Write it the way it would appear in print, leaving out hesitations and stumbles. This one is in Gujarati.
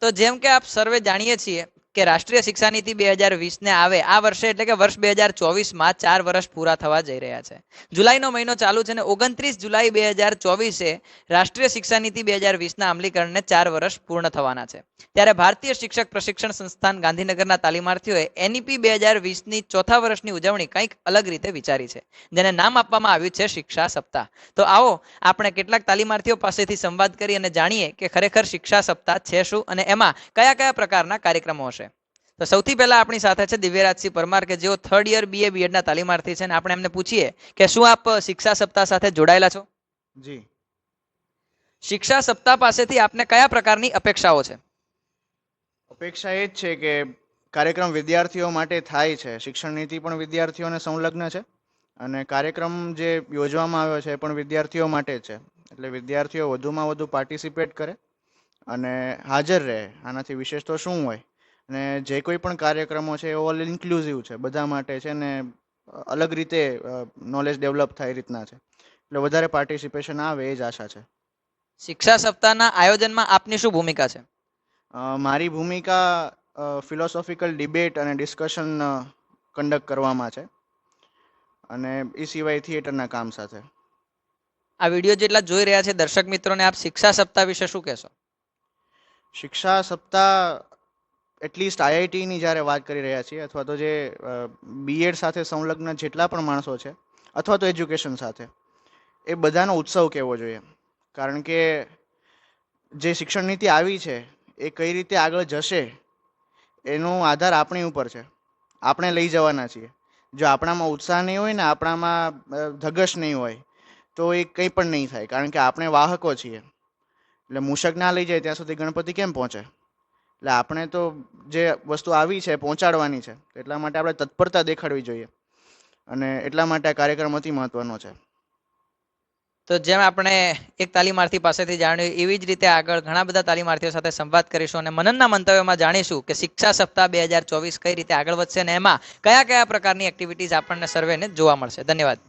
તો જેમ કે આપ સર્વે જાણીએ છીએ કે રાષ્ટ્રીય શિક્ષા નીતિ 2020 ને આવે આ વર્ષે એટલે કે વર્ષ 2024 માં 4 વર્ષ પૂરા થવા જઈ રહ્યા છે. જુલાઈનો મહિનો ચાલુ છે અને 29 જુલાઈ 2024 રાષ્ટ્રીય શિક્ષા નીતિ 2020 ના અમલીકરણને 4 વર્ષ પૂર્ણ થવાના છે. ત્યારે ભારતીય શિક્ષક પ્રશિક્ષણ સંસ્થાન ગાંધીનગરના તાલીમાર્થીઓએ એનઈપી 2020 ની ચોથા વર્ષની ઉજવણી કંઈક અલગ રીતે વિચારી છે, જેને નામ આપવામાં આવ્યું છે શિક્ષા સપ્તાહ. તો આવો આપણે કેટલાક તાલીમાર્થીઓ પાસેથી સંવાદ કરી અને જાણીએ કે ખરેખર શિક્ષા સપ્તાહ છે શું અને એમાં કયા કયા પ્રકારના કાર્યક્રમો હશે. તો સૌથી પહેલા આપણી સાથે છે દિવ્યરાજસિંહ પરમાર કે જેઓ 3rd યર BA બીએડના તાલીમાર્થી છે અને આપણે એમને પૂછીએ કે શું આપ શિક્ષા સપ્તાહ સાથે જોડાયેલા છો? જી. શિક્ષા સપ્તાહ પાસેથી આપને કયા પ્રકારની અપેક્ષાઓ છે? અપેક્ષા એ જ છે કે કાર્યક્રમ વિદ્યાર્થીઓ માટે થાય છે. શિક્ષણ નીતિ પણ વિદ્યાર્થીઓને સંલગ્ન છે અને કાર્યક્રમ જે યોજવામાં આવ્યો છે એ પણ વિદ્યાર્થીઓ માટે છે. એટલે વિદ્યાર્થીઓ વધુમાં વધુ પાર્ટિસિપેટ કરે અને હાજર રહે. આનાથી વિશેષ તો શું હોય? અને જે કોઈ પણ કાર્યક્રમો છે એ ઓલ ઇન્ક્લુઝિવ છે, બધા માટે છે ને અલગ રીતે નોલેજ ડેવલપ થાય એ રીતના છે. એટલે વધારે પાર્ટિસિપેશન આવે એ જ આશા છે. શિક્ષા સપ્તાહના આયોજનમાં આપની શું ભૂમિકા છે? મારી ભૂમિકા ફિલોસોફિકલ ડિબેટ અને ડિસ્કશન કન્ડક્ટ કરવામાં છે અને એ સિવાય થિયેટરના કામ સાથે. આ વિડીયો જેટલા જોઈ રહ્યા છે દર્શક મિત્રોને આપ શિક્ષા સપ્તાહ વિશે શું કહેશો? શિક્ષા સપ્તાહ એટલીસ્ટ આઈઆઈટીની જ્યારે વાત કરી રહ્યા છીએ અથવા તો જે બીએડ સાથે સંલગ્ન જેટલા પણ માણસો છે અથવા તો એજ્યુકેશન સાથે, એ બધાનો ઉત્સવ કહેવો જોઈએ. કારણ કે જે શિક્ષણ નીતિ આવી છે એ કઈ રીતે આગળ જશે એનો આધાર આપણી ઉપર છે. આપણે લઈ જવાના છીએ. જો આપણામાં ઉત્સાહ નહીં હોય ને, આપણામાં ધગશ નહીં હોય તો એ કંઈ પણ નહીં થાય. કારણ કે આપણે વાહકો છીએ. એટલે મૂષક ના લઈ જાય ત્યાં સુધી ગણપતિ કેમ પહોંચે? એટલે આપણે તો જે વસ્તુ આવી છે પહોંચાડવાની છે, એટલા માટે આપણે તત્પરતા દેખાડવી જોઈએ અને એટલા માટે આ કાર્યક્રમ અતિ મહત્વનો છે. તો જેમ આપણે એક તાલીમાર્થી પાસેથી જાણ્યું એવી જ રીતે આગળ ઘણા બધા તાલીમાર્થીઓ સાથે સંવાદ કરીશું અને મનનના મંતવ્યોમાં જાણીશું કે શિક્ષા સપ્તાહ 2024 કઈ રીતે આગળ વધશે અને એમાં કયા કયા પ્રકારની એક્ટિવિટીઝ આપણને સર્વેને જોવા મળશે. ધન્યવાદ.